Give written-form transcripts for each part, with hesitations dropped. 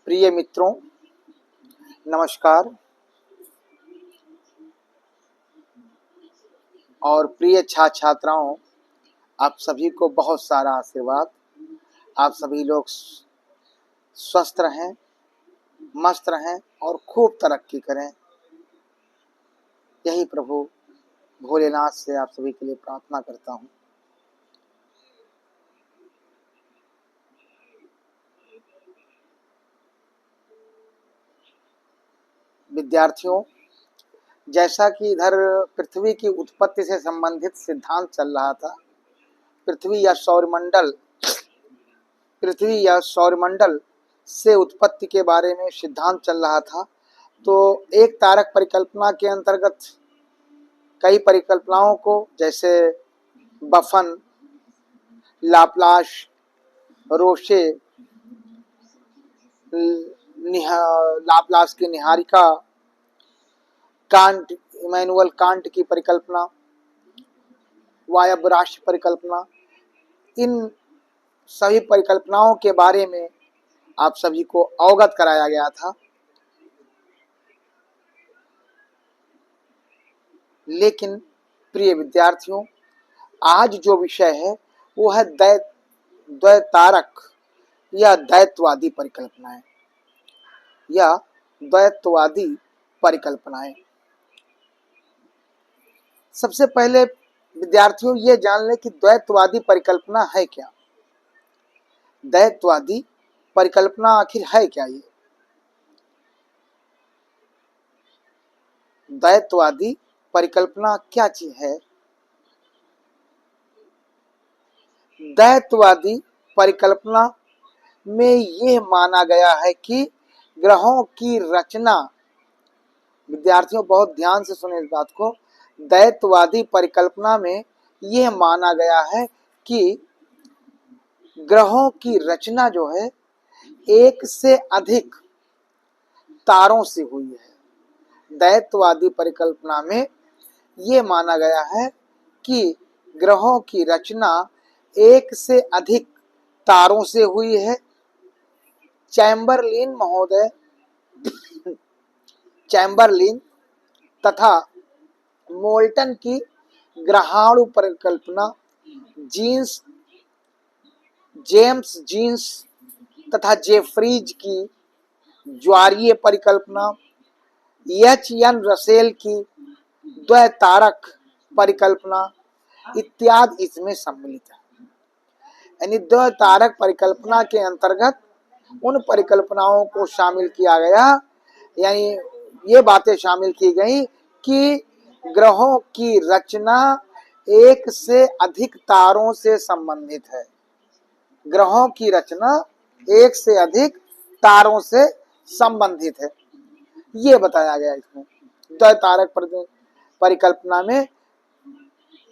प्रिय मित्रों, नमस्कार और प्रिय छात्र छात्राओं, आप सभी को बहुत सारा आशीर्वाद। आप सभी लोग स्वस्थ रहें, मस्त रहें और खूब तरक्की करें, यही प्रभु भोलेनाथ से आप सभी के लिए प्रार्थना करता हूँ। विद्यार्थियों, जैसा कि इधर पृथ्वी की उत्पत्ति से संबंधित सिद्धांत चल रहा था, पृथ्वी या सौरमंडल से उत्पत्ति के बारे में सिद्धांत चल रहा था। तो एक तारक परिकल्पना के अंतर्गत कई परिकल्पनाओं को, जैसे बफन, लाप्लास, रोशे, लाप्लास की निहारिका, कांट, इमैनुअल कांट की परिकल्पना, वायव्य परिकल्पना, इन सभी परिकल्पनाओं के बारे में आप सभी को अवगत कराया गया था। लेकिन प्रिय विद्यार्थियों, आज जो विषय है वो है द्वैतारक या द्वैतवादी परिकल्पनाएं या द्वैतवादी परिकल्पनाएं। सबसे पहले विद्यार्थियों ये जान लें कि द्वैतवादी परिकल्पना है क्या। द्वैतवादी परिकल्पना आखिर है क्या? ये द्वैतवादी परिकल्पना क्या चीज है? द्वैतवादी परिकल्पना में यह माना गया है कि ग्रहों की रचना, विद्यार्थियों बहुत ध्यान से सुने इस बात को, द्वैतवादी परिकल्पना में यह माना गया है कि ग्रहों की रचना जो है एक से अधिक तारों से हुई है। द्वैतवादी परिकल्पना में यह माना गया है कि ग्रहों की रचना एक से अधिक तारों से हुई है। चैम्बरलिन तथा मोल्टन की ग्रहाणु परिकल्पना, जेम्स जीन्स तथा जेफरीज की ज्वारीय परिकल्पना, एच.एन. रसेल की द्वैतारक परिकल्पना इत्यादि इसमें सम्मिलित है। यानी द्वैतारक परिकल्पना के अंतर्गत उन परिकल्पनाओं को शामिल किया गया, यानी ये बातें शामिल की गई कि ग्रहों की रचना एक से अधिक तारों से संबंधित है। ग्रहों की रचना एक से अधिक तारों से संबंधित है, ये बताया गया इसमें। द्वैतारक परिकल्पना में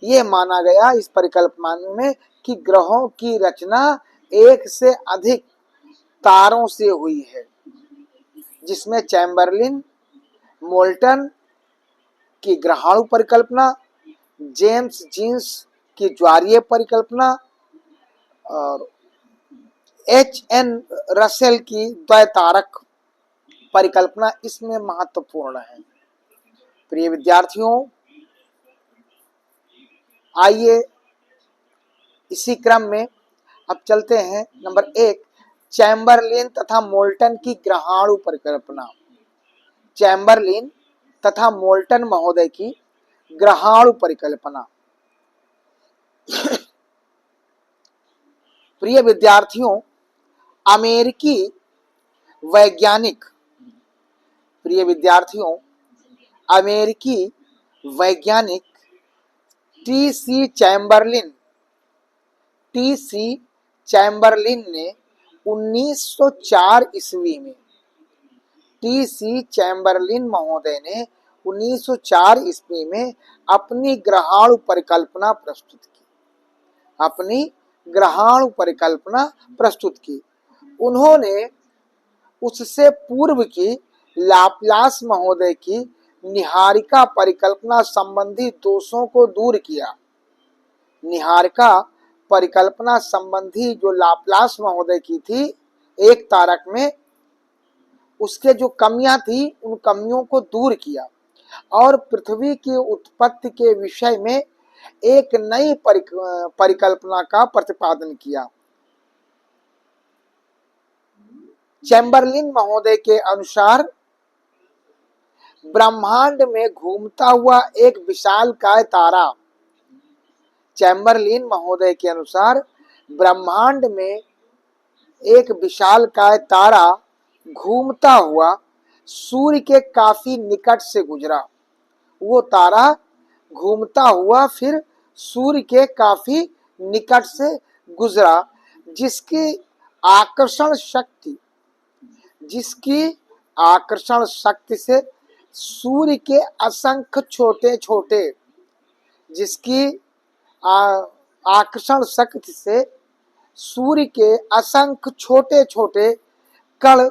यह माना गया, इस परिकल्पना में, कि ग्रहों की रचना एक से अधिक तारों से हुई है, जिसमें चैम्बरलिन, मोल्टन की ग्रहाणु परिकल्पना, जेम्स जीन्स की ज्वारीय परिकल्पना और एच.एन. रसेल की द्वैतारक परिकल्पना इसमें महत्वपूर्ण है। प्रिय विद्यार्थियों, आइए इसी क्रम में अब चलते हैं। नंबर 1, चैम्बरलिन तथा मोल्टन की ग्रहाणु परिकल्पना। चैम्बरलिन तथा मोल्टन महोदय की ग्रहाणु परिकल्पना। प्रिय विद्यार्थियों, अमेरिकी वैज्ञानिक टी.सी. चैम्बरलिन ने 1904 ईस्वी में, टी.सी. चैम्बरलिन महोदय ने 1904 ईस्वी में अपनी ग्रहाणु परिकल्पना प्रस्तुत की। उन्होंने उससे पूर्व की लाप्लास महोदय की निहारिका परिकल्पना संबंधी दोषों को दूर किया। निहारिका परिकल्पना संबंधी जो लाप्लास महोदय की थी, एक तारक में उसके जो कमियां थी उन कमियों को दूर किया और पृथ्वी की उत्पत्ति के विषय में एक नई परिकल्पना का प्रतिपादन किया। चैम्बरलिन महोदय के अनुसार ब्रह्मांड में घूमता हुआ एक विशालकाय तारा, चैम्बरलिन महोदय के अनुसार ब्रह्मांड में एक विशालकाय तारा घूमता हुआ सूर्य के काफी निकट से गुजरा। वो तारा घूमता हुआ फिर सूर्य के काफी निकट से गुजरा, जिसकी आकर्षण शक्ति से सूर्य के असंख्य छोटे छोटे जिसकी आकर्षण शक्ति से सूर्य के असंख्य छोटे छोटे कण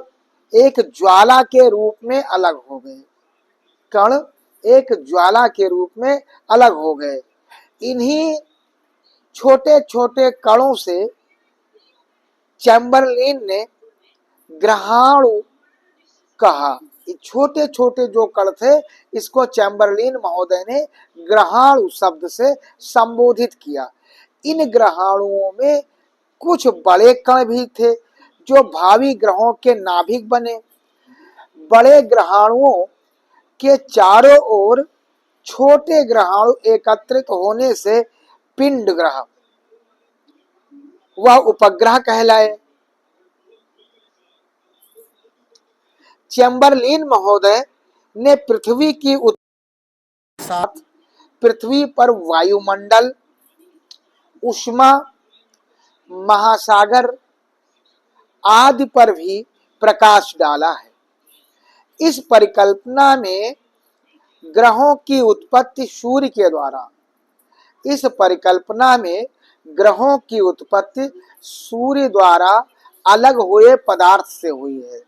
एक ज्वाला के रूप में अलग हो गए। कण एक ज्वाला के रूप में अलग हो गए। इन्हीं छोटे छोटे कणों से चैम्बरलिन ने ग्रहाणु कहा। छोटे छोटे जो कण थे इसको चैम्बरलिन महोदय ने ग्रहाणु शब्द से संबोधित किया। इन ग्रहाणुओं में कुछ बड़े कण भी थे जो भावी ग्रहों के नाभिक बने। बड़े ग्रहाणुओं के चारों ओर छोटे ग्रहाणु एकत्रित होने से पिंड ग्रह वह उपग्रह कहलाए। चैम्बरलिन महोदय ने पृथ्वी की साथ पृथ्वी पर वायुमंडल, ऊष्मा, महासागर आदि पर भी प्रकाश डाला है। इस परिकल्पना में ग्रहों की उत्पत्ति सूर्य के द्वारा इस परिकल्पना में ग्रहों की उत्पत्ति सूर्य द्वारा अलग हुए पदार्थ से हुई है।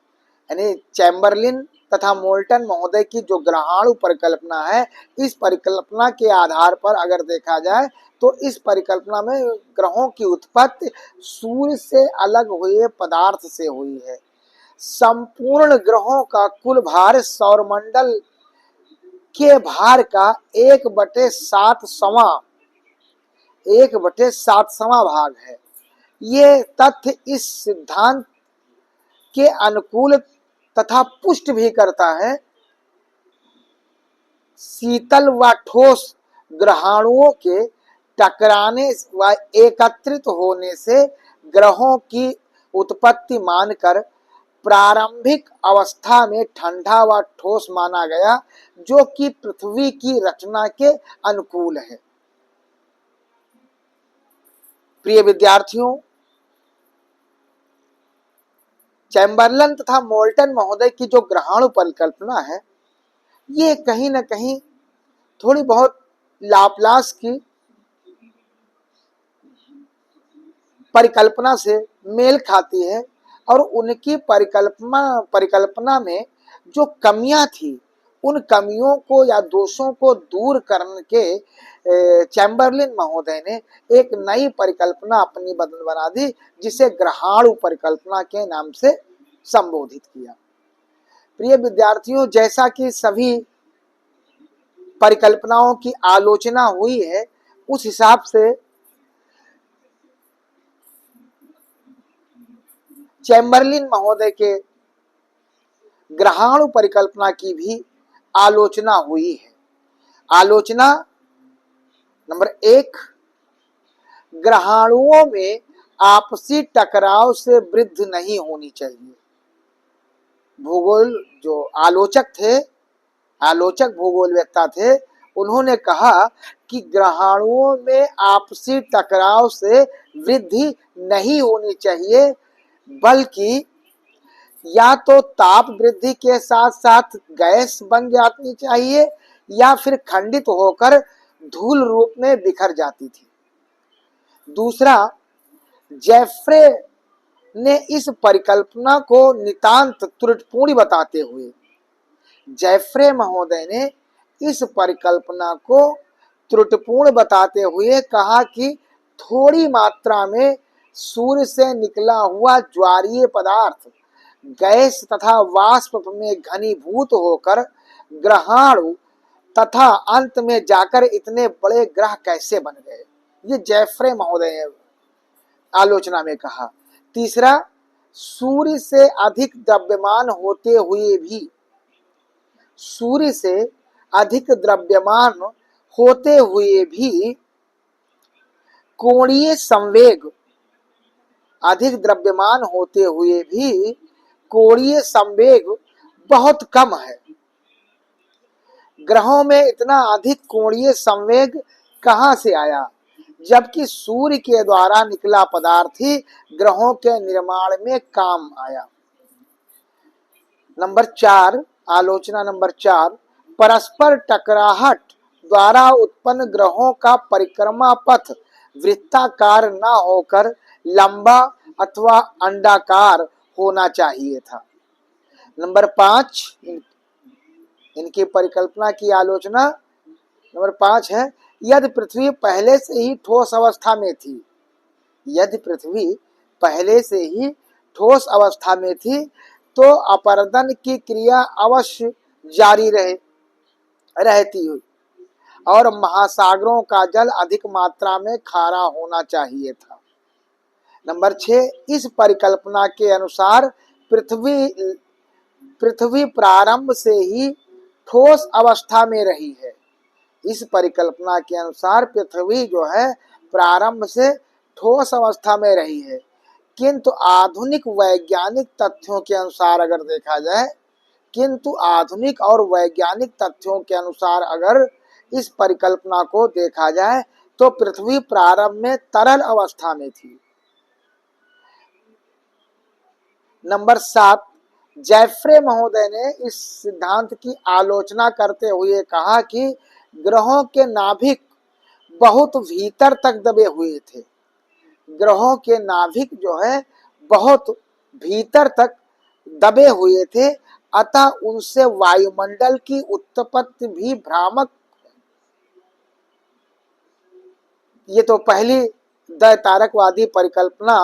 यानी चैम्बरलिन तथा मोल्टन महोदय की जो ग्रहाणु परिकल्पना है, इस परिकल्पना के आधार पर अगर देखा जाए तो इस परिकल्पना में ग्रहों की उत्पत्ति सूर्य से अलग हुए पदार्थ से हुई है। संपूर्ण ग्रहों का कुल भार सौरमंडल के भार का 1/7वां भाग है। ये तथ्य इस सिद्धांत के अनुकूल तथा पुष्ट भी करता है। शीतल व ठोस ग्रहाणुओं के टकराने व एकत्रित होने से ग्रहों की उत्पत्ति मानकर प्रारंभिक अवस्था में ठंडा व ठोस माना गया, जो कि पृथ्वी की रचना के अनुकूल है। प्रिय विद्यार्थियों, चैम्बरलिन तथा मोल्टन महोदय की जो ग्रहाणु परिकल्पना है, ये कहीं न कहीं थोड़ी बहुत लाप्लास की परिकल्पना से मेल खाती है और उनकी परिकल्पना में जो कमियां थी, उन कमियों को या दोषों को दूर करने के चैम्बरलिन महोदय ने एक नई परिकल्पना अपनी बना दी, जिसे ग्रहाणु परिकल्पना के नाम से संबोधित किया। प्रिय विद्यार्थियों, जैसा कि सभी परिकल्पनाओं की आलोचना हुई है, उस हिसाब से चैम्बरलिन महोदय के ग्रहाणु परिकल्पना की भी आलोचना हुई है। आलोचना नंबर 1, ग्रहाणुओं में आपसी टकराव से वृद्धि नहीं होनी चाहिए। भूगोल जो आलोचक भूगोलवेत्ता थे, उन्होंने कहा कि ग्रहाणुओं में आपसी टकराव से वृद्धि नहीं होनी चाहिए, बल्कि या तो ताप वृद्धि के साथ साथ गैस बन जानी चाहिए या फिर खंडित होकर धूल रूप में बिखर जाती थी। दूसरा, जेफ्रे ने इस परिकल्पना को नितांत त्रुटिपूर्ण बताते हुए जेफ्रे महोदय ने इस परिकल्पना को त्रुटिपूर्ण बताते हुए कहा कि थोड़ी मात्रा में सूर्य से निकला हुआ ज्वारीय पदार्थ गैस तथा वाष्प में घनीभूत होकर ग्रहाणु तथा अंत में जाकर इतने बड़े ग्रह कैसे बन गए? ये जेफ्रे महोदय ने आलोचना में कहा। तीसरा, सूर्य से अधिक द्रव्यमान होते हुए भी, सूर्य से अधिक द्रव्यमान होते हुए भी कोणीय संवेग, अधिक द्रव्यमान होते हुए भी कोणीय संवेग बहुत कम है। ग्रहों में इतना अधिक कोणीय संवेग कहां से आया, जबकि सूर्य के द्वारा निकला पदार्थ ही ग्रहों के निर्माण में काम आया। नंबर 4, आलोचना नंबर 4, परस्पर टकराहट द्वारा उत्पन्न ग्रहों का परिक्रमा पथ वृत्ताकार न होकर लंबा अथवा अंडाकार होना चाहिए था। नंबर 5, इनकी परिकल्पना की आलोचना नंबर 5 है, यदि पृथ्वी पहले से ही ठोस अवस्था में थी, यदि पृथ्वी पहले से ही ठोस अवस्था में थी तो अपरदन की क्रिया अवश्य जारी रहती हुई और महासागरों का जल अधिक मात्रा में खारा होना चाहिए था। नंबर 6, इस परिकल्पना के अनुसार पृथ्वी प्रारंभ से ही ठोस अवस्था में रही है। इस परिकल्पना के अनुसार पृथ्वी जो है प्रारंभ से ठोस अवस्था में रही है, किंतु आधुनिक वैज्ञानिक तथ्यों के अनुसार अगर देखा जाए, किंतु आधुनिक और वैज्ञानिक तथ्यों के अनुसार अगर इस परिकल्पना को देखा जाए तो पृथ्वी प्रारंभ में तरल अवस्था में थी। नंबर 7, जेफ्रे महोदय ने इस सिद्धांत की आलोचना करते हुए कहा कि ग्रहों के नाभिक बहुत भीतर तक दबे हुए थे। ग्रहों के नाभिक जो है बहुत भीतर तक दबे हुए थे, अतः उनसे वायुमंडल की उत्पत्ति भी भ्रामक। ये तो पहली दैतारकवादी परिकल्पना,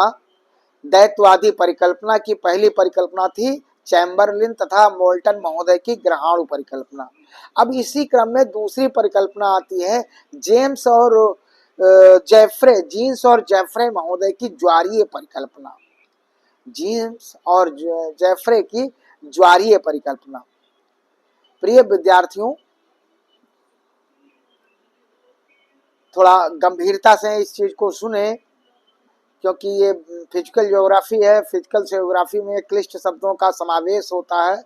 दैतवादी परिकल्पना की पहली परिकल्पना थी, चैम्बरलिन तथा मोल्टन महोदय की ग्रहाणु परिकल्पना। अब इसी क्रम में दूसरी परिकल्पना आती है जेम्स और जीन्स और जेफ्रे महोदय की ज्वारीय परिकल्पना, जीन्स और जेफ्रे की ज्वारीय परिकल्पना। प्रिय विद्यार्थियों, थोड़ा गंभीरता से इस चीज को सुने, क्योंकि ये फिजिकल ज्योग्राफी है। फिजिकल ज्योग्राफी में क्लिष्ट शब्दों का समावेश होता है,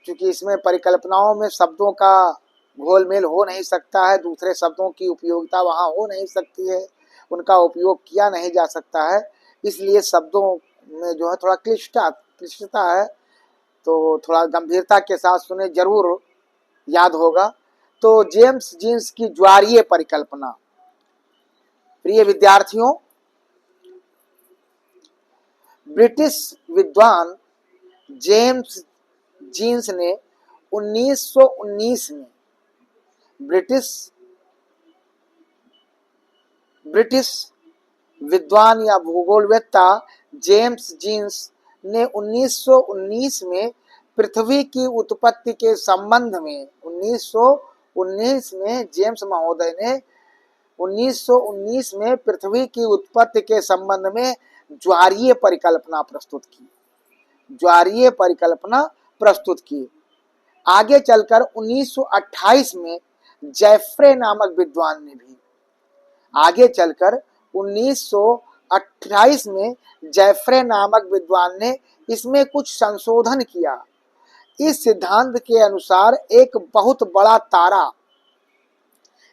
क्योंकि इसमें परिकल्पनाओं में शब्दों का घोलमेल हो नहीं सकता है, दूसरे शब्दों की उपयोगिता वहाँ हो नहीं सकती है, उनका उपयोग किया नहीं जा सकता है, इसलिए शब्दों में जो है थोड़ा क्लिष्टता है, तो थोड़ा गंभीरता के साथ सुने, जरूर याद होगा। तो जेम्स जीन्स की ज्वारीय परिकल्पना। प्रिय विद्यार्थियों, ब्रिटिश विद्वान जेम्स जीन्स ने 1919 में ब्रिटिश विद्वान या भूगोलवेत्ता जेम्स जीन्स ने 1919 में पृथ्वी की उत्पत्ति के संबंध में 1919 में जेम्स महोदय ने 1919 में पृथ्वी की उत्पत्ति के संबंध में ज्वारीय परिकल्पना प्रस्तुत की, ज्वारीय परिकल्पना प्रस्तुत की। आगे चलकर 1928 में जेफ्रे नामक विद्वान ने भी, आगे चलकर 1928 में जेफ्रे नामक विद्वान ने इसमें कुछ संशोधन किया। इस सिद्धांत के अनुसार एक बहुत बड़ा तारा,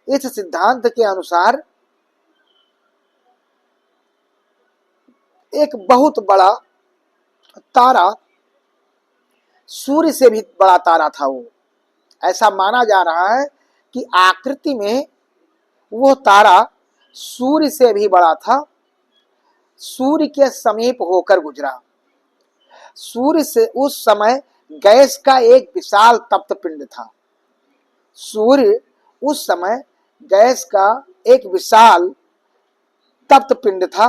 इस सिद्धांत के अनुसार एक बहुत बड़ा तारा सूर्य से भी बड़ा तारा था। वो ऐसा माना जा रहा है कि आकृति में वो तारा सूर्य से भी बड़ा था, सूर्य के समीप होकर गुजरा। सूर्य से उस समय गैस का एक विशाल तप्त पिंड था। सूर्य उस समय गैस का एक विशाल तप्त पिंड था।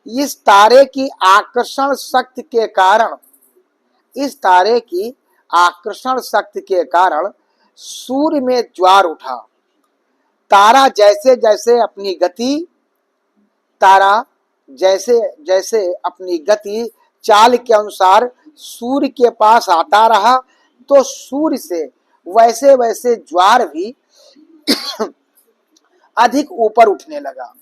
इस तारे की आकर्षण शक्ति के कारण, इस तारे की आकर्षण शक्ति के कारण सूर्य में ज्वार उठा। तारा जैसे जैसे अपनी गति, तारा जैसे जैसे अपनी गति चाल के अनुसार सूर्य के पास आता रहा, तो सूर्य से वैसे वैसे ज्वार भी अधिक ऊपर उठने लगा।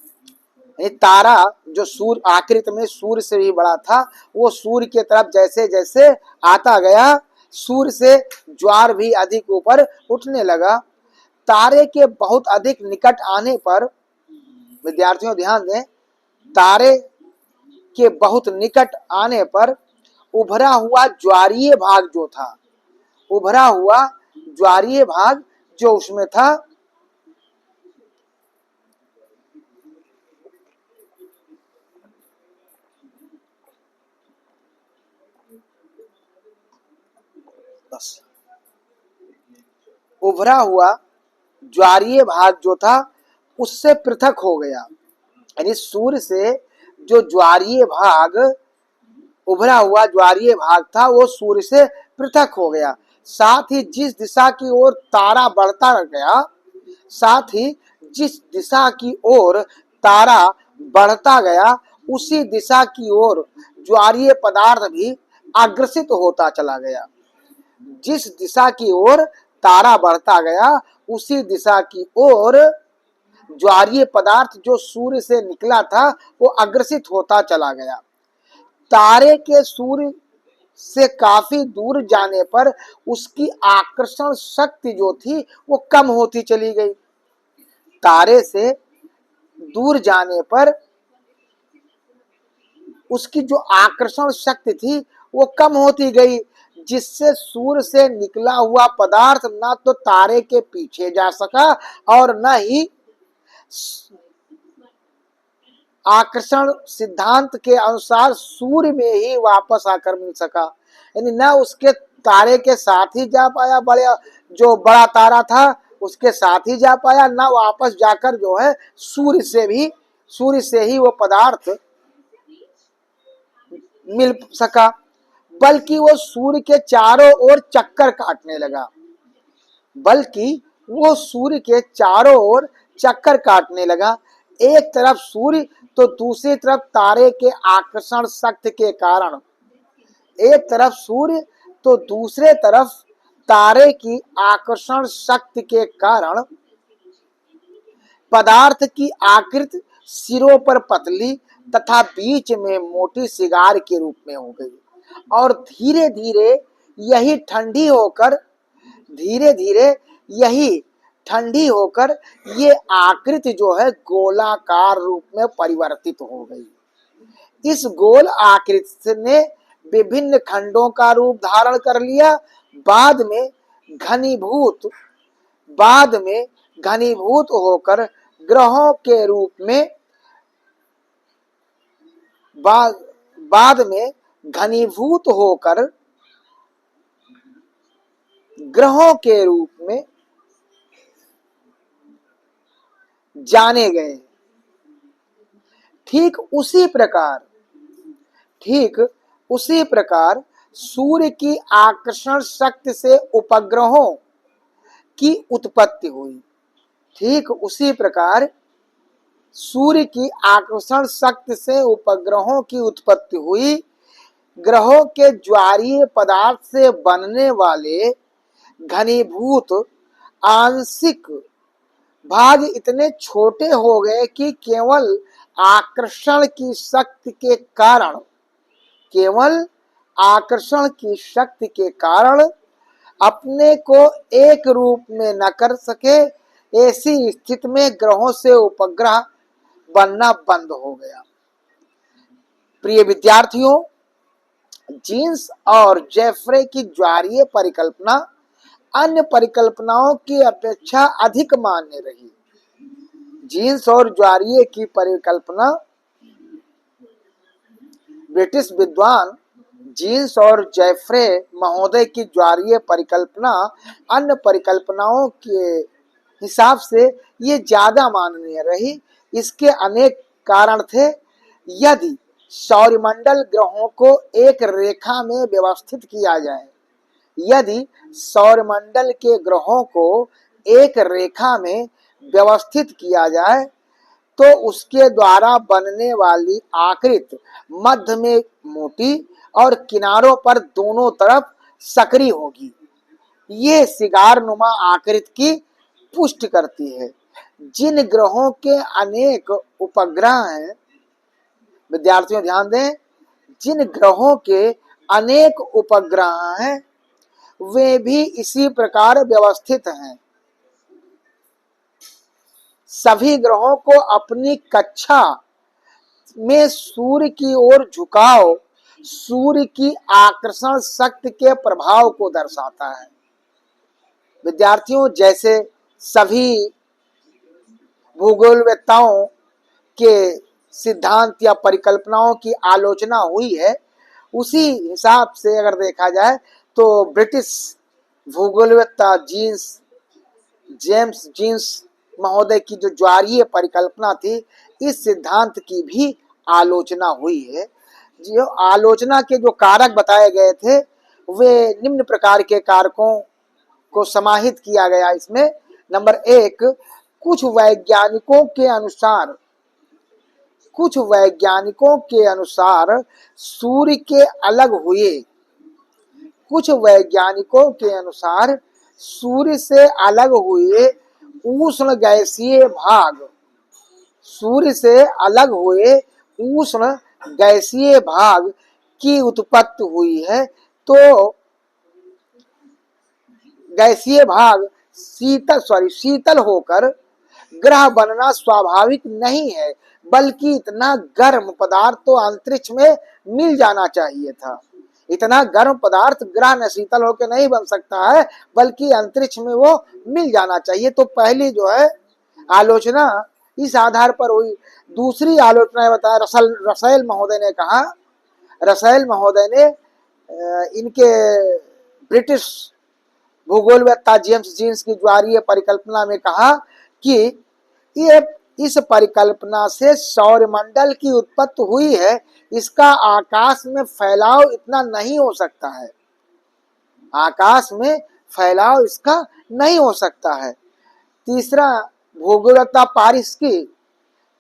ये तारा जो सूर्य आकृति में सूर्य से भी बड़ा था, वो सूर्य के तरफ जैसे जैसे आता गया, सूर्य से ज्वार भी अधिक ऊपर उठने लगा। तारे के बहुत अधिक निकट आने पर, विद्यार्थियों ध्यान दें, तारे के बहुत निकट आने पर उभरा हुआ ज्वारीय भाग जो था, उभरा हुआ ज्वारीय भाग जो उसमें था, बस उभरा हुआ ज्वारीय भाग जो था उससे पृथक हो गया। यानी सूर्य से जो ज्वारीय भाग, उभरा हुआ ज्वारीय भाग था, वो सूर्य से पृथक हो गया। साथ ही जिस दिशा की ओर तारा बढ़ता गया, साथ ही जिस दिशा की ओर तारा बढ़ता गया, उसी दिशा की ओर ज्वारीय पदार्थ भी अग्रसित होता चला गया। जिस दिशा की ओर तारा बढ़ता गया, उसी दिशा की ओर ज्वारीय पदार्थ जो सूर्य से निकला था, वो अग्रसित होता चला गया। तारे के सूर्य से काफी दूर जाने पर उसकी आकर्षण शक्ति जो थी वो कम होती चली गई। तारे से दूर जाने पर उसकी जो आकर्षण शक्ति थी वो कम होती गई, जिससे सूर्य से निकला हुआ पदार्थ ना तो तारे के पीछे जा सका और न ही आकर्षण सिद्धांत के अनुसार सूर्य में ही वापस आकर मिल सका। यानी न उसके तारे के साथ ही जा पाया, बड़े जो बड़ा तारा था उसके साथ ही जा पाया, न वापस जाकर जो है सूर्य से ही वो पदार्थ मिल सका, बल्कि वो सूर्य के चारों ओर चक्कर काटने लगा, बल्कि वो सूर्य के चारों ओर चक्कर काटने लगा। एक तरफ सूर्य तो दूसरी तरफ तारे के आकर्षण शक्ति के कारण, एक तरफ सूर्य तो दूसरे तरफ तारे की आकर्षण शक्ति के कारण पदार्थ की आकृति सिरों पर पतली तथा बीच में मोटी सिगार के रूप में हो गई, और धीरे धीरे यही ठंडी होकर ये आकृति जो है गोलाकार रूप में परिवर्तित हो गई। इस गोल आकृति ने विभिन्न खंडों का रूप धारण कर लिया। बाद में घनीभूत होकर ग्रहों के रूप में, बाद में घनीभूत होकर ग्रहों के रूप में जाने गए। ठीक उसी प्रकार सूर्य की आकर्षण शक्ति से उपग्रहों की उत्पत्ति हुई। ठीक उसी प्रकार सूर्य की आकर्षण शक्ति से उपग्रहों की उत्पत्ति हुई। ग्रहों के ज्वारीय पदार्थ से बनने वाले घनीभूत आंशिक भाग इतने छोटे हो गए कि केवल आकर्षण की शक्ति के कारण अपने को एक रूप में न कर सके। ऐसी स्थिति में ग्रहों से उपग्रह बनना बंद हो गया। प्रिय विद्यार्थियों, जीन्स और जेफ्रे की ज्वारीय परिकल्पना अन्य परिकल्पनाओं की अपेक्षा अधिक मान्य रही। जीन्स और ज्वारीय की परिकल्पना, ब्रिटिश विद्वान जीन्स और जेफ्रे महोदय की ज्वारीय परिकल्पना अन्य परिकल्पनाओं के हिसाब से ये ज्यादा माननीय रही। इसके अनेक कारण थे। यदि सौरमंडल ग्रहों को एक रेखा में व्यवस्थित किया जाए, यदि सौरमंडल के ग्रहों को एक रेखा में व्यवस्थित किया जाए तो उसके द्वारा बनने वाली आकृति मध्य में मोटी और किनारों पर दोनों तरफ सकरी होगी। ये सिगारनुमा आकृति की पुष्टि करती है। जिन ग्रहों के अनेक उपग्रह हैं, विद्यार्थियों ध्यान दें, जिन ग्रहों के अनेक उपग्रह हैं वे भी इसी प्रकार व्यवस्थित हैं। सभी ग्रहों को अपनी कक्षा में सूर्य की ओर झुकाव सूर्य की आकर्षण शक्ति के प्रभाव को दर्शाता है। विद्यार्थियों, जैसे सभी भूगोलवेत्ताओं के सिद्धांत या परिकल्पनाओं की आलोचना हुई है, उसी हिसाब से अगर देखा जाए तो ब्रिटिश भूगोलवेत्ता जेम्स जीन्स महोदय की जो ज्वारीय परिकल्पना थी, इस सिद्धांत की भी आलोचना हुई है। जो आलोचना के जो कारक बताए गए थे वे निम्न प्रकार के कारकों को समाहित किया गया इसमें। नंबर 1, कुछ वैज्ञानिकों के अनुसार सूर्य के अलग हुए कुछ वैज्ञानिकों के अनुसार सूर्य से अलग हुए उष्ण गैसीय भाग सूर्य से अलग हुए उष्ण गैसीय भाग की उत्पत्ति हुई है। तो गैसीय भाग शीतल होकर ग्रह बनना स्वाभाविक नहीं है, बल्कि इतना गर्म पदार्थ तो अंतरिक्ष में मिल जाना चाहिए था। इतना गर्म पदार्थ ग्रह न शीतल होकर नहीं बन सकता है, बल्कि अंतरिक्ष में वो मिल जाना चाहिए। तो पहली जो है आलोचना इस आधार पर हुई। दूसरी आलोचना बताया रसेल महोदय ने कहा, रसेल महोदय ने इनके ब्रिटिश भूगोलवेत्ता जेम्स जीन्स की ज्वारीय परिकल्पना में कहा कि ये इस परिकल्पना से सौरमंडल की उत्पत्ति हुई है, इसका आकाश में फैलाव इतना नहीं हो सकता है, आकाश में फैलाव इसका नहीं हो सकता है। तीसरा, भूगोलवेत्ता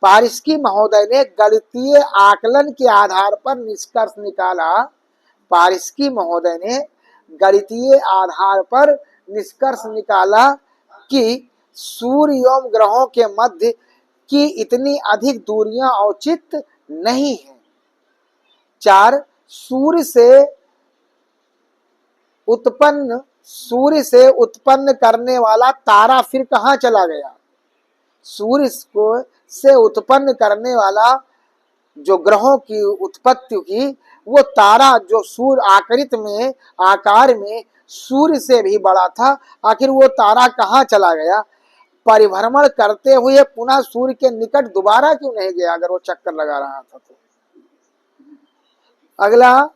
पारिस्की महोदय ने गणितीय आकलन के आधार पर निष्कर्ष निकाला। पारिस्की महोदय ने गणितीय आधार पर निष्कर्ष निकाला कि सूर्य एवं ग्रहों के मध्य की इतनी अधिक दूरियां औचित्य नहीं है। 4, सूर्य से उत्पन्न करने वाला तारा फिर कहाँ चला गया? सूर्य से उत्पन्न करने वाला जो ग्रहों की उत्पत्ति की वो तारा जो सूर्य आकार में सूर्य से भी बड़ा था, आखिर वो तारा कहाँ चला गया? परिभ्रमण करते हुए पुनः सूर्य के निकट दोबारा क्यों नहीं गया अगर वो चक्कर लगा रहा था तो? अगला,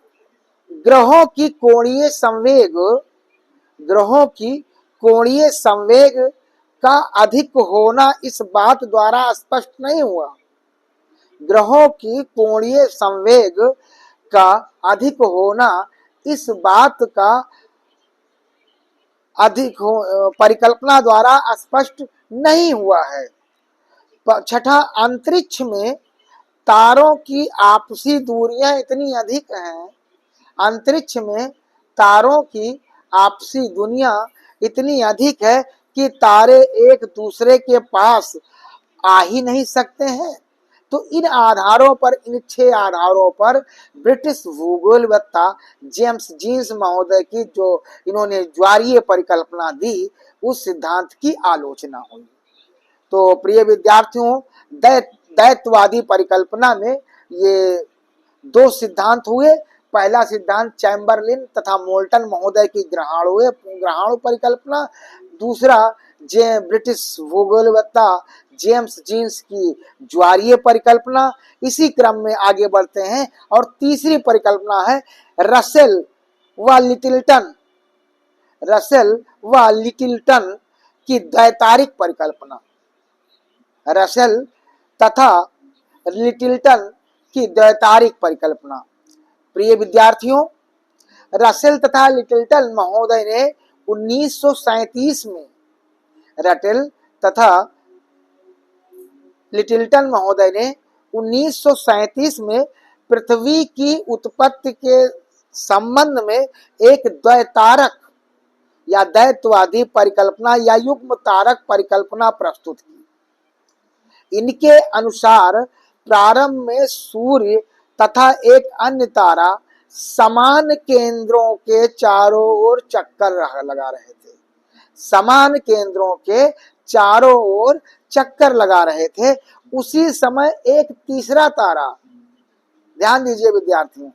ग्रहों की कोणीय संवेग का अधिक होना इस बात द्वारा स्पष्ट नहीं हुआ। ग्रहों की कोणीय संवेग का अधिक होना इस बात का परिकल्पना द्वारा स्पष्ट नहीं हुआ है। 6, अंतरिक्ष में तारों की आपसी दूरियां इतनी अधिक हैं, अंतरिक्ष में तारों की आपसी दूरियां इतनी अधिक है कि तारे एक दूसरे के पास आ ही नहीं सकते हैं। तो इन 6 आधारों पर ब्रिटिश भूगोलवेत्ता जेम्स जीन्स महोदय की जो इन्होंने ज्वारीय परिकल्पना दी, उस सिद्धांत की आलोचना हुई। तो प्रिय विद्यार्थियों, दैत्यवादी परिकल्पना में ये 2 सिद्धांत हुए। पहला सिद्धांत चैम्बरलिन तथा मोल्टन महोदय की ग्रहाणु परिकल्पना, दूसरा ब्रिटिश भूगोलवेत्ता जेम्स जीन्स की ज्वारीय परिकल्पना। इसी क्रम में आगे बढ़ते हैं और तीसरी परिकल्पना है रसेल व लिटिलटन की दैतारिक परिकल्पना। रसेल तथा लिटिलटन की द्वैतारिक परिकल्पना। प्रिय विद्यार्थियों, रसेल तथा लिटिलटन महोदय ने 1937 में रसेल तथा लिटिलटन महोदय ने 1937 में पृथ्वी की उत्पत्ति के संबंध में एक द्वैतारक या द्वैतवादी परिकल्पना या युग्म तारक परिकल्पना प्रस्तुत की। इनके अनुसार प्रारंभ में सूर्य तथा एक अन्य तारा समान केंद्रों के चारों ओर चक्कर लगा रहे थे। समान केंद्रों के चारों ओर चक्कर लगा रहे थे। उसी समय एक तीसरा तारा, ध्यान दीजिए विद्यार्थियों,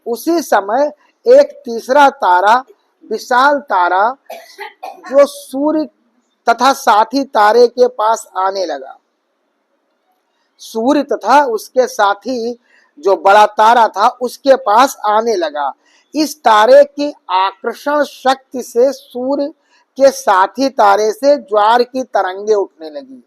उसी समय एक तीसरा तारा, विशाल तारा, जो सूर्य तथा साथी तारे के पास आने लगा। सूर्य तथा उसके साथी जो बड़ा तारा था उसके पास आने लगा। इस तारे की आकर्षण शक्ति से सूर्य के साथी तारे से ज्वार की तरंगे उठने लगी।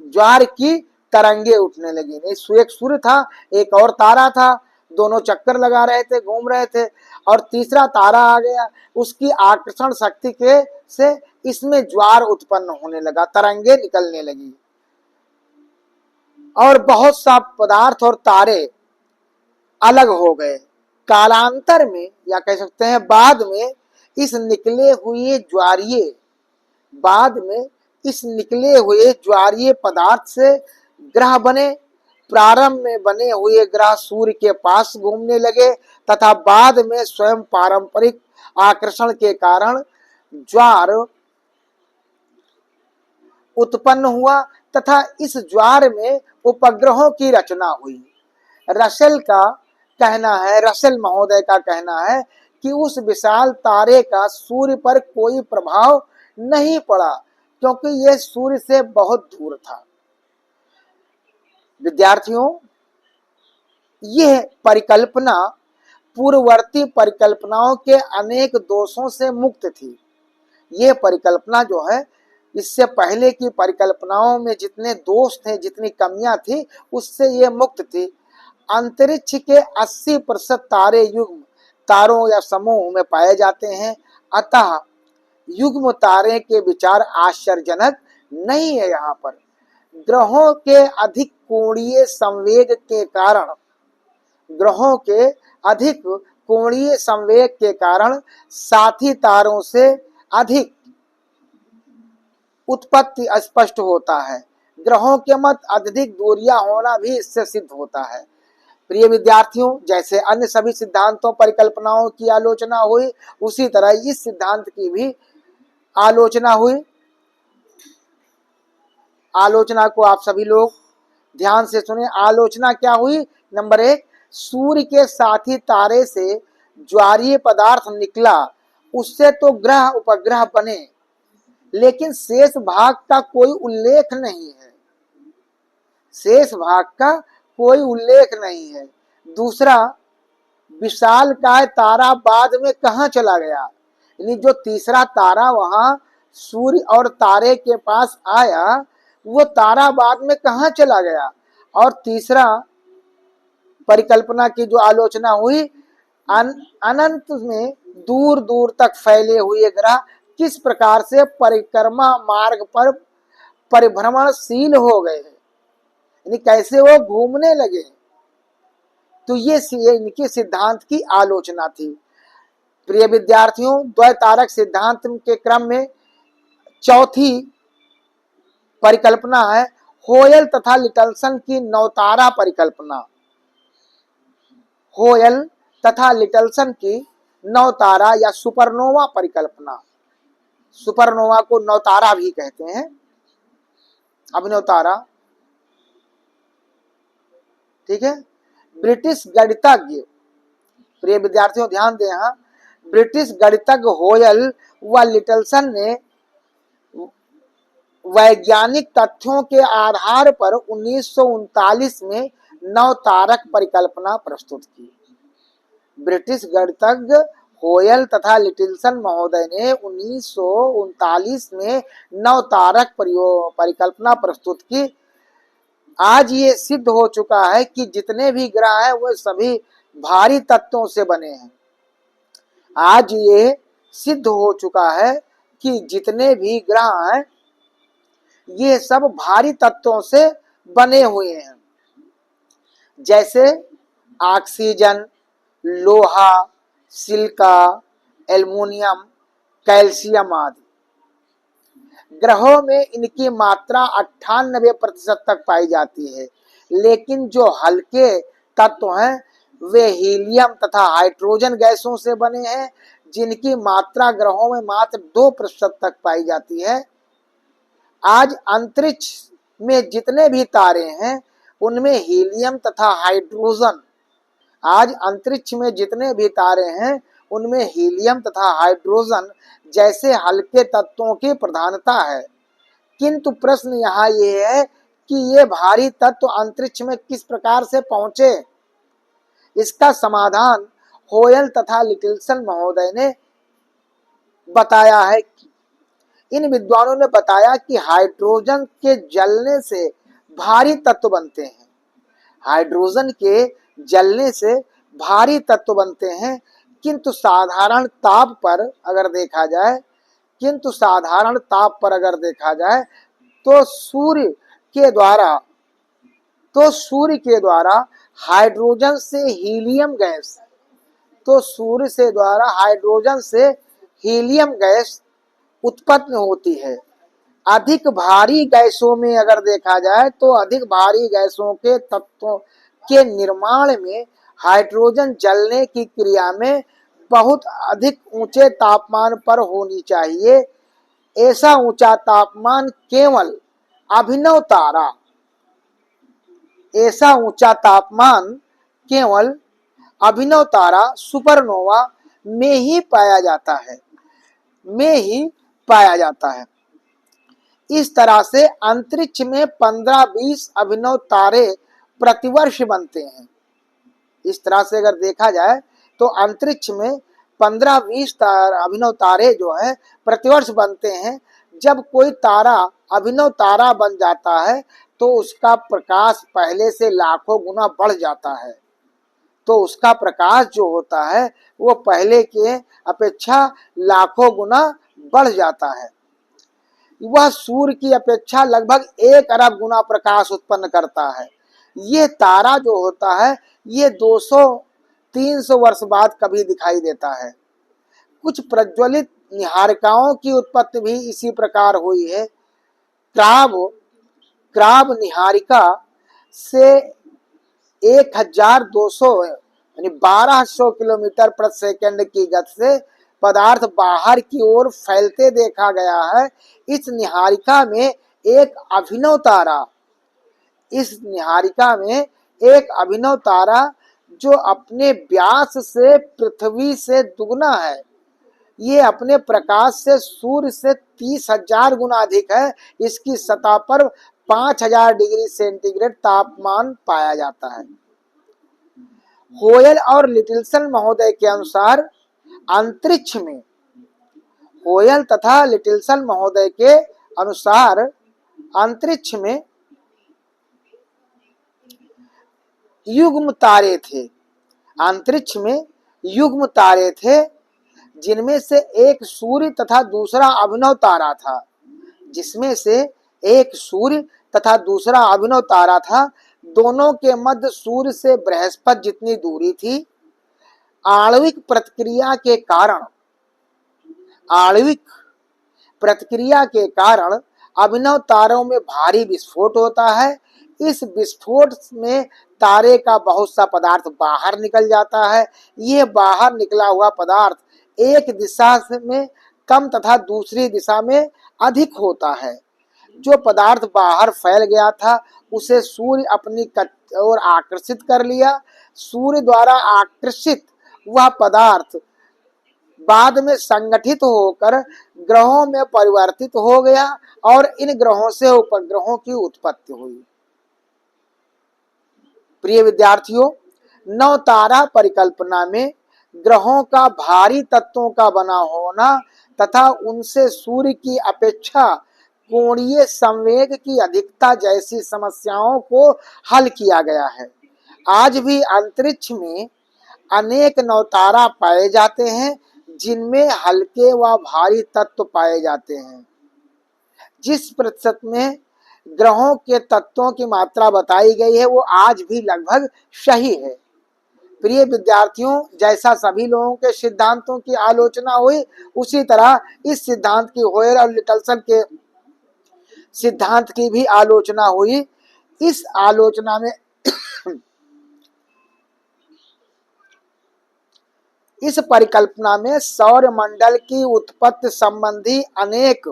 ज्वार की तरंगे उठने लगी। एक सूर्य था, एक और तारा था, दोनों चक्कर लगा रहे थे, घूम रहे थे, और तीसरा तारा आ गया। उसकी आकर्षण शक्ति के से इसमें ज्वार उत्पन्न होने लगा, तरंगे निकलने लगी, और बहुत सा पदार्थ और तारे अलग हो गए। कालांतर में, या कह सकते हैं बाद में, इस निकले हुए ज्वारीय पदार्थ से ग्रह बने। प्रारंभ में बने हुए ग्रह सूर्य के पास घूमने लगे तथा बाद में स्वयं पारंपरिक आकर्षण के कारण ज्वार उत्पन्न हुआ तथा इस ज्वार में उपग्रहों की रचना हुई। रसेल महोदय का कहना है कि उस विशाल तारे का सूर्य पर कोई प्रभाव नहीं पड़ा, क्योंकि यह सूर्य से बहुत दूर था। विद्यार्थियों, यह परिकल्पना पूर्ववर्ती परिकल्पनाओं के अनेक दोषों से मुक्त थी। यह परिकल्पना जो है, इससे पहले की परिकल्पनाओं में जितने दोष थे, जितनी कमियां थी, उससे यह मुक्त थी। अंतरिक्ष के 80% तारे युग्म तारों या समूह में पाए जाते हैं, अतः युग्म तारे के विचार आश्चर्यजनक नहीं है। यहाँ पर ग्रहों के अधिक कोणीय संवेग के कारण साथी तारों से अधिक उत्पत्ति स्पष्ट होता है। ग्रहों के मध्य अत्यधिक दूरियां होना भी इससे सिद्ध होता है। प्रिय विद्यार्थियों, जैसे अन्य सभी सिद्धांतों परिकल्पनाओं की आलोचना हुई, उसी तरह इस सिद्धांत की भी आलोचना हुई। आलोचना को आप सभी लोग ध्यान से सुने। आलोचना क्या हुई? नंबर 1, सूर्य के साथी तारे से ज्वारीय पदार्थ निकला, उससे तो ग्रह उपग्रह बने, लेकिन शेष भाग का कोई उल्लेख नहीं है। शेष भाग का कोई उल्लेख नहीं है। दूसरा, विशालकाय तारा बाद में कहाँ चला गया? यानी जो तीसरा तारा वहां सूर्य और तारे के पास आया, वो तारा बाद में कहाँ चला गया? और तीसरा परिकल्पना की जो आलोचना हुई, अनंत में दूर दूर तक फैले हुए ग्रह किस प्रकार से परिक्रमा मार्ग पर परिभ्रमणशील हो गए हैं, यानी कैसे वो घूमने लगे। तो ये इनके सिद्धांत की आलोचना थी। प्रिय विद्यार्थियों, द्वैतारक सिद्धांत के क्रम में चौथी परिकल्पना है होयल तथा लिटलसन की नवतारा परिकल्पना। होयल तथा लिटलसन की नवतारा या सुपरनोवा परिकल्पना। सुपरनोवा को नवतारा भी कहते हैं, अभिनव तारा, ठीक है। ब्रिटिश गणितज्ञ, प्रिय विद्यार्थियों ध्यान दें, यहाँ ब्रिटिश गणितज्ञ होयल व लिटलसन ने वैज्ञानिक तथ्यों के आधार पर 1939 में नवतारक परिकल्पना प्रस्तुत की। ब्रिटिश गणितज्ञ होयल तथा लिटलसन महोदय ने 1939 में नवतारक परिकल्पना प्रस्तुत की। आज ये सिद्ध हो चुका है कि जितने भी ग्रह हैं वो सभी भारी तत्वों से बने हैं। आज ये सिद्ध हो चुका है कि जितने भी ग्रह हैं ये सब भारी तत्वों से बने हुए हैं, जैसे ऑक्सीजन, लोहा, सिलिका, एल्युमिनियम, कैल्शियम आदि। ग्रहों में इनकी मात्रा 98% तक पाई जाती है, लेकिन जो हल्के तत्व हैं वे हीलियम तथा हाइड्रोजन गैसों से बने हैं, जिनकी मात्रा ग्रहों में मात्र 2% तक पाई जाती है। आज अंतरिक्ष में जितने भी तारे हैं उनमें हीलियम तथा हाइड्रोजन, आज अंतरिक्ष में जितने भी तारे हैं उनमें हीलियम तथा हाइड्रोजन जैसे हल्के तत्वों की प्रधानता है। किंतु प्रश्न यहाँ ये है कि ये भारी तत्व अंतरिक्ष में किस प्रकार से पहुंचे। इसका समाधान होयल तथा लिटिलसन महोदय ने बताया है। इन विद्वानों ने बताया कि हाइड्रोजन के जलने से भारी तत्व बनते हैं। हाइड्रोजन के जलने से भारी तत्व बनते हैं, किंतु साधारण ताप पर अगर देखा जाए तो सूर्य के द्वारा हाइड्रोजन से हीलियम गैस उत्पन्न होती है। अधिक भारी गैसों में अगर देखा जाए तो अधिक भारी गैसों के तत्वों के निर्माण में हाइड्रोजन जलने की क्रिया में बहुत अधिक ऊंचे तापमान पर होनी चाहिए। ऐसा ऊंचा तापमान केवल अभिनव तारा सुपरनोवा में ही पाया जाता है। इस तरह से अंतरिक्ष में 15-20 अभिनव तारे प्रतिवर्ष बनते हैं। इस तरह से अगर देखा जाए तो अंतरिक्ष में 15-20 अभिनव तारे जो है प्रतिवर्ष बनते हैं। जब कोई तारा अभिनव तारा बन जाता है तो उसका प्रकाश पहले से लाखों गुना बढ़ जाता है, तो उसका प्रकाश जो होता है वो पहले के अपेक्षा लाखों गुना बढ़ जाता है। वह सूर्य की अपेक्षा लगभग 1 अरब गुना प्रकाश उत्पन्न करता है। ये तारा जो होता है ये 200-300 वर्ष बाद कभी दिखाई देता है। कुछ प्रज्वलित निहारिकाओं की उत्पत्ति भी इसी प्रकार हुई है। क्राब निहारिका से 1200 यानी 1200 किलोमीटर प्रति सेकंड की गति से पदार्थ बाहर की ओर फैलते देखा गया है। इस निहारिका में एक अभिनव तारा जो अपने व्यास से पृथ्वी से दुगना है, ये अपने प्रकाश से सूर्य से 30,000 गुना अधिक है। इसकी सतह पर 5,000 डिग्री सेंटीग्रेड तापमान पाया जाता है। होयल और लिटिलसन महोदय के अनुसार अंतरिक्ष में युग्म तारे थे, जिनमें से एक सूर्य तथा दूसरा अभिनव तारा था। दोनों के मध्य सूर्य से बृहस्पति जितनी दूरी थी। आणविक प्रतिक्रिया के कारण अभिनव तारों में भारी विस्फोट होता है। इस विस्फोट में तारे का बहुत सा पदार्थ बाहर निकल जाता है। यह बाहर निकला हुआ पदार्थ एक दिशा में कम तथा दूसरी दिशा में अधिक होता है। जो पदार्थ बाहर फैल गया था उसे सूर्य अपनी ओर आकर्षित कर लिया। सूर्य द्वारा आकर्षित वह पदार्थ बाद में संगठित होकर ग्रहों में परिवर्तित हो गया और इन ग्रहों से उपग्रहों की उत्पत्ति हुई। प्रिय विद्यार्थियों, नवतारा परिकल्पना में ग्रहों का भारी तत्वों का बना होना तथा उनसे सूर्य की अपेक्षा कोणीय संवेग की अधिकता जैसी समस्याओं को हल किया गया है। आज भी अंतरिक्ष में अनेक नवतारा पाए जाते हैं जिनमें हल्के व भारी तत्व पाए जाते हैं। जिस प्रतिशत में ग्रहों के तत्वों की मात्रा बताई गई है वो आज भी लगभग सही है। प्रिय विद्यार्थियों, जैसा सभी लोगों के सिद्धांतों की आलोचना हुई, उसी तरह इस सिद्धांत की होयर और लिटलसन के सिद्धांत की भी आलोचना हुई। इस आलोचना में इस परिकल्पना में सौर मंडल की उत्पत्ति संबंधी अनेक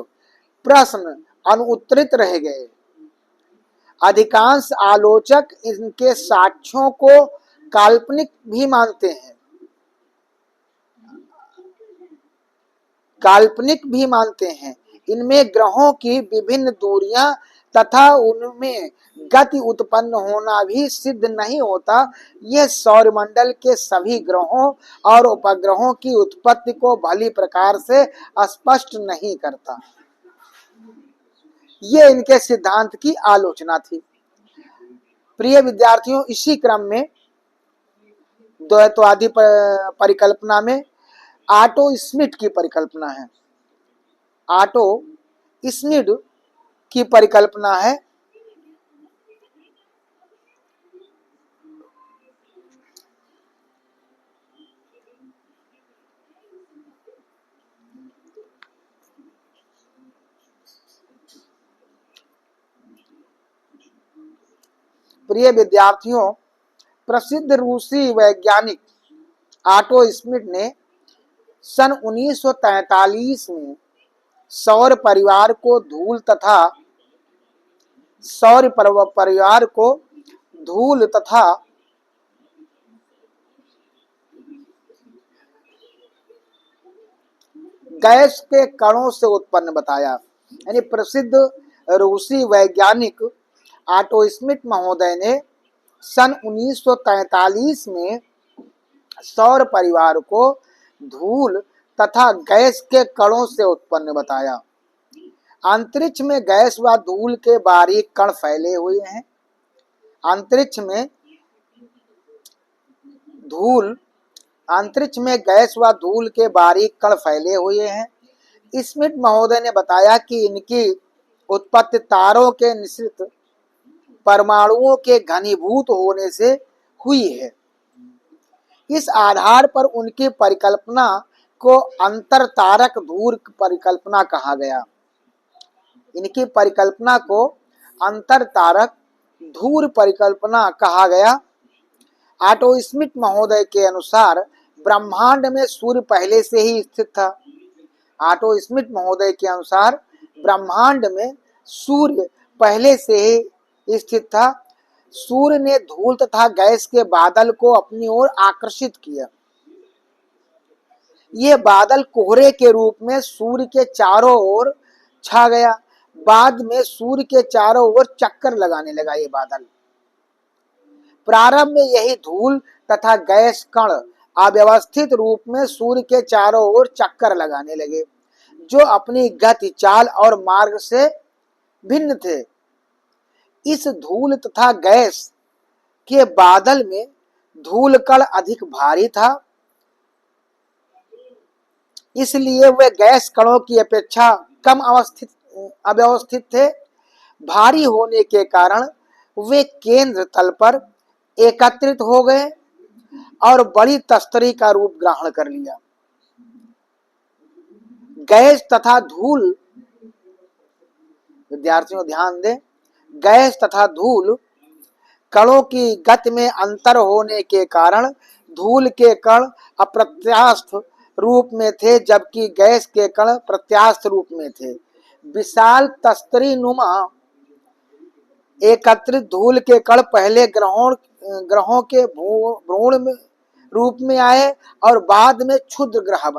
प्रश्न अनुत्तरित रह गए। अधिकांश आलोचक इनके साक्ष्यों को काल्पनिक भी मानते हैं। इनमें ग्रहों की विभिन्न दूरियां तथा उनमें गति उत्पन्न होना भी सिद्ध नहीं होता। यह सौरमंडल के सभी ग्रहों और उपग्रहों की उत्पत्ति को भली प्रकार से स्पष्ट नहीं करता। ये इनके सिद्धांत की आलोचना थी। प्रिय विद्यार्थियों, इसी क्रम में द्वैतवादी परिकल्पना में ऑटो स्मिथ की परिकल्पना है। ऑटो स्मिथ की परिकल्पना है प्रिय विद्यार्थियों, प्रसिद्ध रूसी वैज्ञानिक ऑटो स्मिथ ने सन 1943 में सौर परिवार को धूल तथा गैस के कणों से उत्पन्न बताया। यानी प्रसिद्ध रूसी वैज्ञानिक ऑटो स्मिथ महोदय ने सन 1943 में सौर परिवार को धूल तथा गैस के कणों से उत्पन्न बताया। अंतरिक्ष में गैस व धूल के बारीक कण फैले हुए हैं। अंतरिक्ष में गैस व धूल के बारीक कण फैले हुए हैं। स्मिथ महोदय ने बताया कि इनकी उत्पत्ति तारों के निश्चित परमाणुओं के घनीभूत होने से हुई है। इस आधार पर उनकी परिकल्पना को अंतरतारक धूल परिकल्पना कहा गया। इनकी परिकल्पना को अंतरतारक धूल परिकल्पना कहा गया। ऑटो स्मिथ महोदय के अनुसार ब्रह्मांड में सूर्य पहले से ही स्थित था। ऑटो स्मिथ महोदय के अनुसार ब्रह्मांड में सूर्य पहले से ही स्थित था। सूर्य ने धूल तथा गैस के बादल को अपनी ओर आकर्षित किया। ये बादल कोहरे के रूप में सूर्य के चारों ओर छा गया। बाद में सूर्य के चारों ओर चक्कर लगाने लगा ये बादल। प्रारंभ में यही धूल तथा गैस कण अव्यवस्थित रूप में सूर्य के चारों ओर चक्कर लगाने लगे, जो अपनी गति, चाल और मार्ग से भिन्न थे। इस धूल तथा गैस के बादल में धूल कण अधिक भारी था, इसलिए वे गैस कणों की अपेक्षा कम अव्यवस्थित थे। भारी होने के कारण वे केंद्र तल पर एकत्रित हो गए और बड़ी तस्तरी का रूप ग्रहण कर लिया। गैस तथा धूल, विद्यार्थियों ध्यान दें, गैस तथा धूल कणों की गति में अंतर होने के कारण धूल के कण अप्रत्यास्थ रूप में थे, जबकि गैस के कण प्रत्यास्थ रूप में थे। विशाल तस्तरी नुमा एकत्रित धूल के कण पहले ग्रहों के भ्रूण रूप में आए और बाद में क्षुद्र ग्रह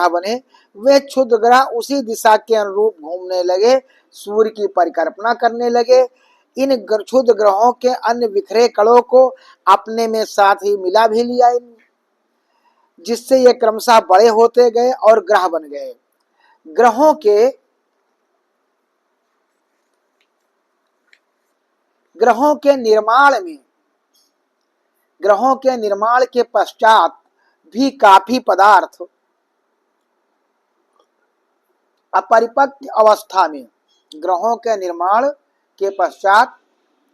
बने वे क्षुद्र ग्रह उसी दिशा के अनुरूप घूमने लगे, सूर्य की परिकल्पना करने लगे। इन क्षुद्र ग्रहों के अन्य बिखरे कणों को अपने में साथ ही मिला भी लिया, जिससे ये क्रमशः बड़े होते गए और ग्रह बन गए। ग्रहों के ग्रहों के निर्माण के पश्चात भी काफी पदार्थ अपरिपक्व अवस्था में, ग्रहों के निर्माण के पश्चात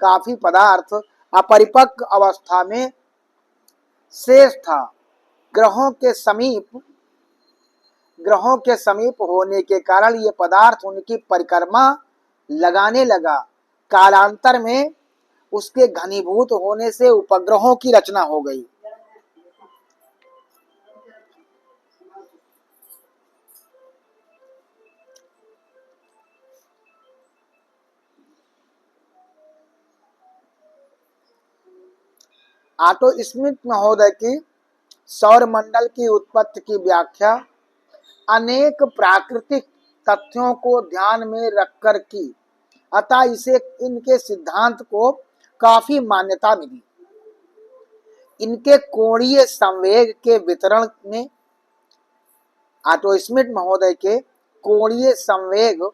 काफी पदार्थ अपरिपक्व अवस्था में शेष था। ग्रहों के समीप होने के कारण ये पदार्थ उनकी परिक्रमा लगाने लगा। कालांतर में उसके घनीभूत होने से उपग्रहों की रचना हो गई। आटो स्मिथ महोदय की सौर मंडल की उत्पत्ति की व्याख्या अनेक प्राकृतिक तथ्यों को ध्यान में रखकर की, अतः इसे इनके सिद्धांत को काफी मान्यता मिली। इनके कोणीय संवेग के वितरण में, आटो स्मिथ महोदय के कोणीय संवेग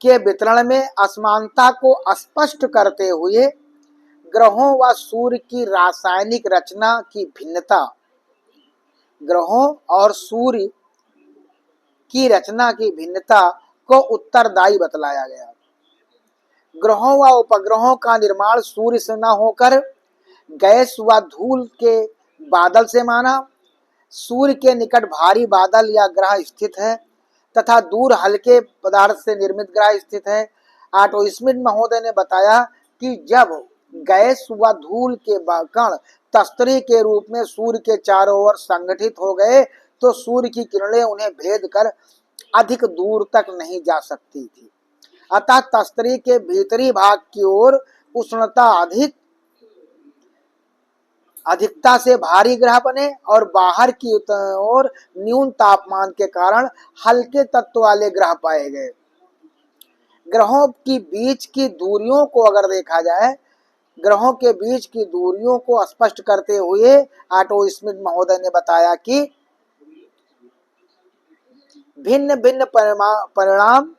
के वितरण में असमानता को स्पष्ट करते हुए ग्रहों व सूर्य की रासायनिक रचना की भिन्नता, ग्रहों और सूर्य की रचना की भिन्नता को उत्तरदायी बतलाया गया। ग्रहों व उपग्रहों का निर्माण सूर्य से न होकर गैस व धूल के बादल से माना। सूर्य के निकट भारी बादल या ग्रह स्थित है तथा दूर हल्के पदार्थ से निर्मित ग्रह स्थित है। आटो स्मिथ महोदय ने बताया कि जब गैस व धूल के कण तस्तरी के रूप में सूर्य के चारों ओर संगठित हो गए तो सूर्य की किरणें उन्हें भेद कर अधिक दूर तक नहीं जा सकती थी। अतः तस्तरी के भीतरी भाग की ओर उष्णता अधिकता से भारी ग्रह बने और बाहर की ओर न्यून तापमान के कारण हल्के तत्व वाले ग्रह पाए गए। ग्रहों की बीच की दूरियों को अगर देखा जाए, ग्रहों के बीच की दूरियों को स्पष्ट करते हुए आटो स्मिथ महोदय ने बताया कि भिन्न भिन्न परिणाम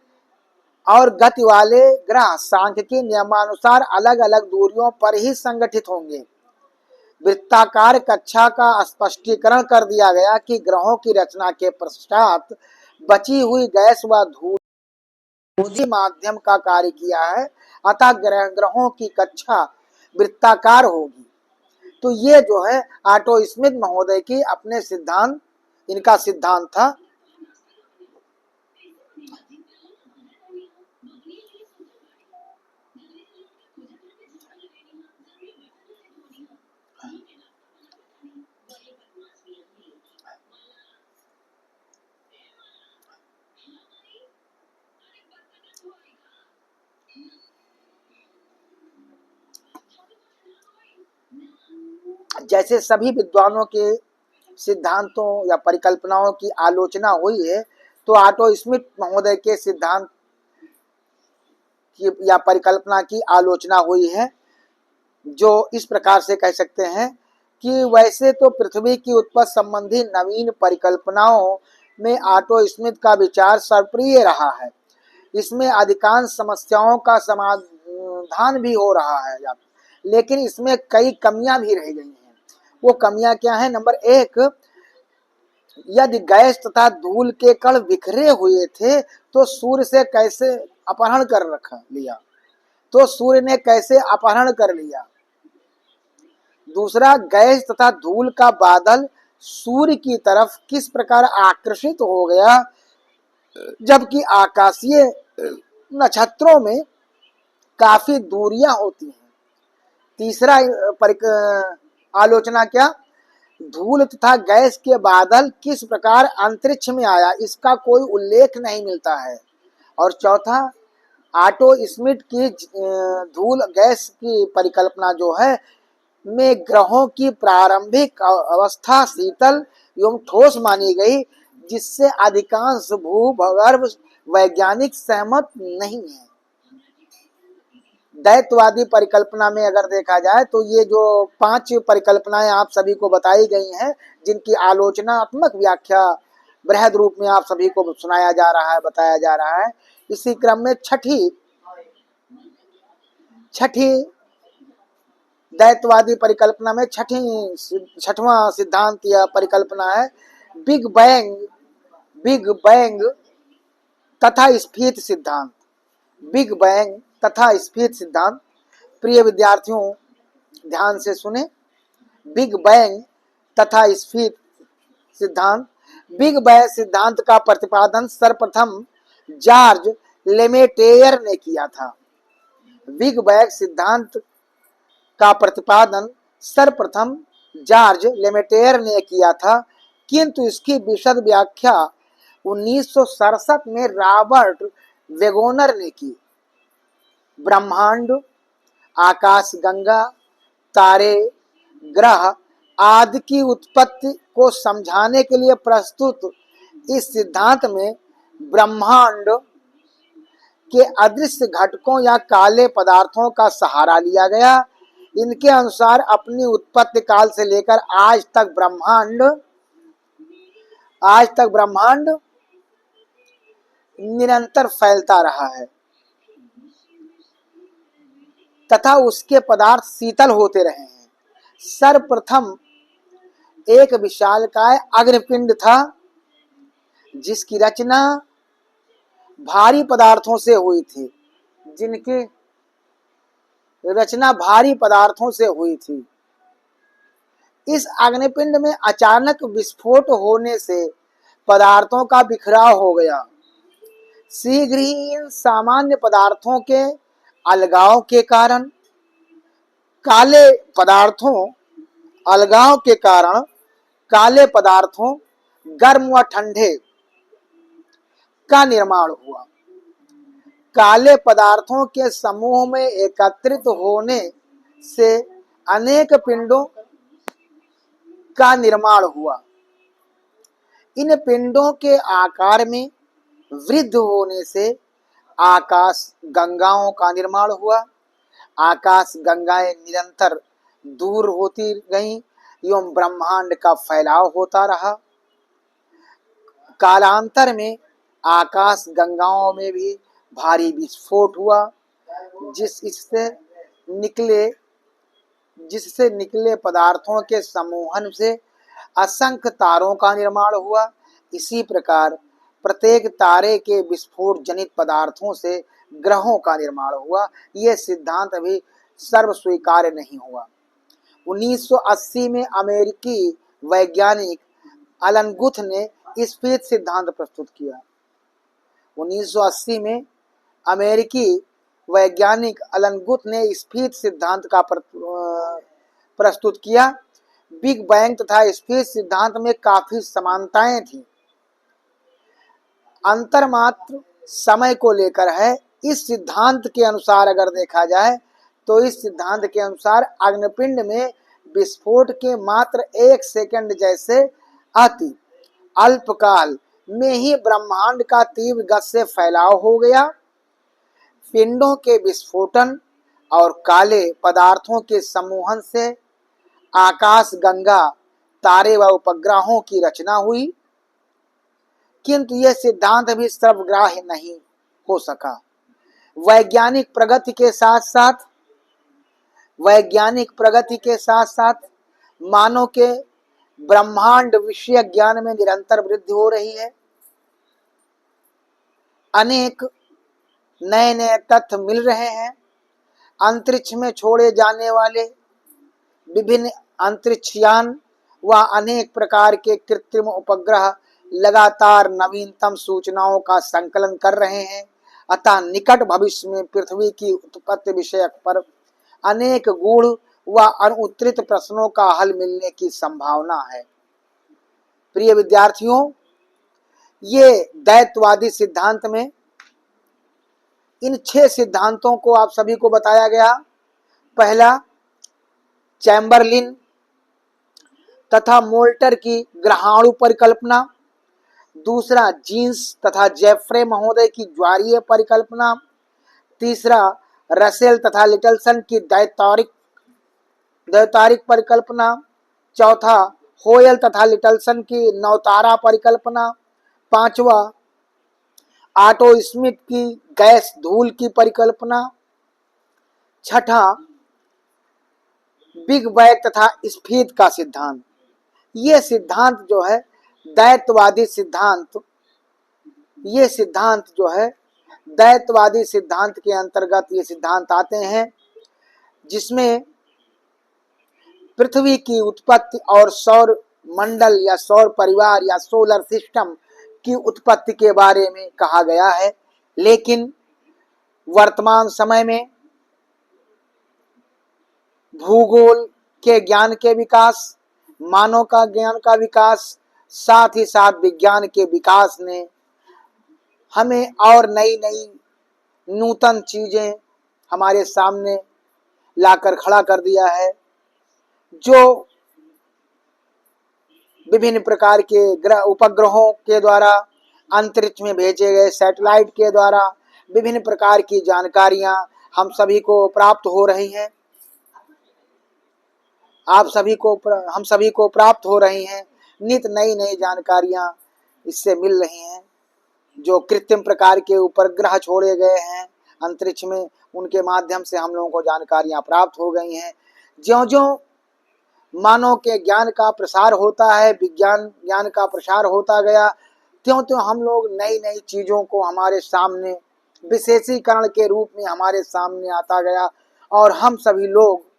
और गति वाले ग्रह सांख्यिकी नियमानुसार अलग अलग दूरियों पर ही संगठित होंगे। वृत्ताकार कक्षा का स्पष्टीकरण कर दिया गया कि ग्रहों की रचना के पश्चात बची हुई गैस व धूल माध्यम का कार्य किया है, अतः ग्रहों की कक्षा वृत्ताकार होगी। तो ये जो है आटो स्मिथ महोदय की अपने सिद्धांत, इनका सिद्धांत था। जैसे सभी विद्वानों के सिद्धांतों या परिकल्पनाओं की आलोचना हुई है, तो आटो स्मिथ महोदय के सिद्धांत की या परिकल्पना की आलोचना हुई है, जो इस प्रकार से कह सकते हैं कि वैसे तो पृथ्वी की उत्पत्ति संबंधी नवीन परिकल्पनाओं में आटो स्मिथ का विचार सर्वप्रिय रहा है। इसमें अधिकांश समस्याओं का समाधान भी हो रहा है, लेकिन इसमें कई कमियां भी रह गई हैं। वो कमियां क्या हैं? नंबर एक, यदि गैस तथा धूल के कण बिखरे हुए थे तो सूर्य से कैसे अपहरण कर लिया? तो सूर्य ने कैसे अपहरण कर लिया? दूसरा, गैस तथा धूल का बादल सूर्य की तरफ किस प्रकार आकर्षित हो गया, जबकि आकाशीय नक्षत्रों में काफी दूरियां होती हैं। तीसरा आलोचना क्या? धूल तथा गैस के बादल किस प्रकार अंतरिक्ष में आया, इसका कोई उल्लेख नहीं मिलता है। और चौथा, आटो स्मिथ की धूल गैस की परिकल्पना जो है में ग्रहों की प्रारंभिक अवस्था शीतल एवं ठोस मानी गई, जिससे अधिकांश भूगर्भ वैज्ञानिक सहमत नहीं है। दैत्यवादी परिकल्पना में अगर देखा जाए तो ये जो 5 परिकल्पनाएं आप सभी को बताई गई हैं, जिनकी आलोचनात्मक व्याख्या बृहद रूप में आप सभी को सुनाया जा रहा है, बताया जा रहा है। इसी क्रम में छठी दैतवादी परिकल्पना में छठवां सिद्धांत या परिकल्पना है बिग बैंग तथा स्फीत सिद्धांत। बिग बैंग तथा स्फीत सिद्धांत। प्रिय विद्यार्थियों, ध्यान से सुने। बिग बैंग तथा स्फीत सिद्धांत। बिग बैंग सिद्धांत का प्रतिपादन सर्वप्रथम जॉर्ज लेमेटेयर ने किया था। बिग बैंग सिद्धांत का प्रतिपादन सर्वप्रथम जॉर्ज लेमेटेयर ने किया था, किंतु इसकी विशद व्याख्या 1967 में रॉबर्ट वेगोनर ने की। ब्रह्मांड, आकाशगंगा, तारे, ग्रह आदि की उत्पत्ति को समझाने के लिए प्रस्तुत इस सिद्धांत में ब्रह्मांड के अदृश्य घटकों या काले पदार्थों का सहारा लिया गया। इनके अनुसार अपनी उत्पत्ति काल से लेकर आज तक ब्रह्मांड निरंतर फैलता रहा है तथा उसके पदार्थ शीतल होते रहे हैं। सर्वप्रथम एक विशालकाय अग्निपिंड था जिसकी रचना भारी पदार्थों से हुई थी, इस अग्निपिंड में अचानक विस्फोट होने से पदार्थों का बिखराव हो गया। शीघ्र ही इन सामान्य पदार्थों के अलगाव के कारण काले पदार्थों गर्म व ठंडे का निर्माण हुआ। काले पदार्थों के समूह में एकत्रित होने से अनेक पिंडों का निर्माण हुआ। इन पिंडों के आकार में वृद्धि होने से आकाश गंगाओं का निर्माण हुआ। आकाश गंगाएं निरंतर दूर होती गईं एवं ब्रह्मांड का फैलाव होता रहा। कालांतर में आकाश गंगाओं में भी भारी विस्फोट हुआ, जिससे निकले पदार्थों के समूहन से असंख्य तारों का निर्माण हुआ। इसी प्रकार प्रत्येक तारे के विस्फोट जनित पदार्थों से ग्रहों का निर्माण हुआ। यह सिद्धांत अभी सर्वस्वीकार्य नहीं हुआ। 1980 में अमेरिकी वैज्ञानिक अलन गुथ ने स्फीत सिद्धांत प्रस्तुत किया। 1980 में अमेरिकी वैज्ञानिक अलन गुथ ने स्फीत सिद्धांत का प्रस्तुत किया। बिग बैंग तथा स्फीत सिद्धांत में काफी समानताएं थी, अंतर मात्र समय को लेकर है। इस सिद्धांत के अनुसार अगर देखा जाए तो इस सिद्धांत के अनुसार अग्निपिंड में विस्फोट के मात्र 1 सेकंड जैसे अति अल्पकाल में ही ब्रह्मांड का तीव्र गति से फैलाव हो गया। पिंडों के विस्फोटन और काले पदार्थों के समूहन से आकाश गंगा, तारे व उपग्रहों की रचना हुई, किंतु यह सिद्धांत भी सर्वग्राह्य नहीं हो सका। वैज्ञानिक प्रगति के साथ साथ मानव के ब्रह्मांड विषय ज्ञान में निरंतर वृद्धि हो रही है। अनेक नए नए तथ्य मिल रहे हैं। अंतरिक्ष में छोड़े जाने वाले विभिन्न अंतरिक्षयान व अनेक प्रकार के कृत्रिम उपग्रह लगातार नवीनतम सूचनाओं का संकलन कर रहे हैं। अतः निकट भविष्य में पृथ्वी की उत्पत्ति विषयक पर अनेक गूढ़ व अनुत्तरित प्रश्नों का हल मिलने की संभावना है। प्रिय विद्यार्थियों, ये दैतवादी सिद्धांत में इन 6 सिद्धांतों को आप सभी को बताया गया। पहला, चैम्बरलिन तथा मोल्टर की ग्रहाणु परिकल्पना। दूसरा, जीन्स तथा जेफ्रे महोदय की ज्वारीय परिकल्पना। तीसरा, रसेल तथा लिटलसन की दैतारिक परिकल्पना। चौथा, होयल तथा लिटलसन की नवतारा परिकल्पना। पांचवा, ऑटो स्मिथ की गैस धूल की परिकल्पना। छठा, बिग बैंग तथा स्फीत का सिद्धांत। ये सिद्धांत जो है दैत्यवादी सिद्धांत, ये सिद्धांत जो है दैत्यवादी सिद्धांत के अंतर्गत ये सिद्धांत आते हैं, जिसमें पृथ्वी की उत्पत्ति और सौर मंडल या सौर परिवार या सोलर सिस्टम की उत्पत्ति के बारे में कहा गया है। लेकिन वर्तमान समय में भूगोल के ज्ञान के विकास, मानव का ज्ञान का विकास, साथ ही साथ विज्ञान के विकास ने हमें और नई नई नूतन चीजें हमारे सामने लाकर खड़ा कर दिया है, जो विभिन्न प्रकार के ग्रह उपग्रहों के द्वारा, अंतरिक्ष में भेजे गए सैटेलाइट के द्वारा विभिन्न प्रकार की जानकारियां हम सभी को प्राप्त हो रही हैं, हम सभी को प्राप्त हो रही हैं। नित नई नई जानकारियां इससे मिल रही हैं। जो कृत्रिम प्रकार के उपग्रह छोड़े गए हैं अंतरिक्ष में, उनके माध्यम से हम लोगों को जानकारियां प्राप्त हो गई हैं। ज्यों-ज्यों मानव के ज्ञान का प्रसार होता है, विज्ञान ज्ञान का प्रसार होता गया, त्यों-त्यों हम लोग नई नई चीजों को हमारे सामने विशेषीकरण के रूप में हमारे सामने आता गया, और हम सभी लोग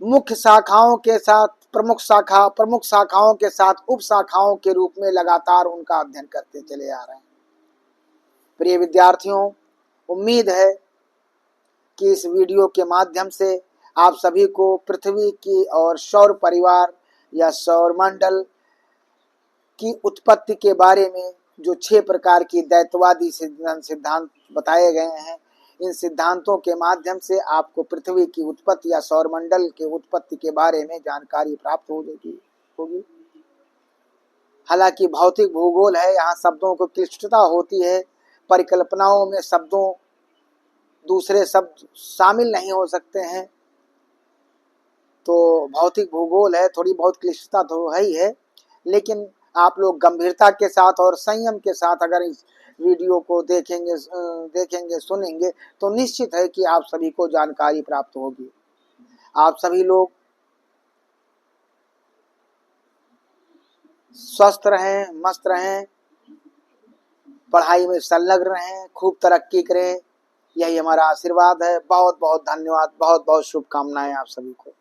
मुख्य शाखाओं के साथ प्रमुख शाखाओं के साथ उप शाखाओं के रूप में लगातार उनका अध्ययन करते चले आ रहे हैं। प्रिय विद्यार्थियों, उम्मीद है कि इस वीडियो के माध्यम से आप सभी को पृथ्वी की और सौर परिवार या सौर मंडल की उत्पत्ति के बारे में जो 6 प्रकार की दैत्यवादी सिद्धांत बताए गए हैं, इन सिद्धांतों के माध्यम से आपको पृथ्वी की उत्पत्ति या सौरमंडल के उत्पत्ति के बारे में जानकारी प्राप्त होगी। हालांकि भौतिक भूगोल है, यहाँ शब्दों को क्लिष्टता होती है, परिकल्पनाओं में दूसरे शब्द शामिल नहीं हो सकते हैं, तो भौतिक भूगोल है, थोड़ी बहुत क्लिष्टता तो है ही है। लेकिन आप लोग गंभीरता के साथ और संयम के साथ अगर इस वीडियो को देखेंगे सुनेंगे, तो निश्चित है कि आप सभी को जानकारी प्राप्त होगी। आप सभी लोग स्वस्थ रहें, मस्त रहें, पढ़ाई में संलग्न रहें, खूब तरक्की करें, यही हमारा आशीर्वाद है। बहुत बहुत धन्यवाद, बहुत बहुत शुभकामनाएं आप सभी को।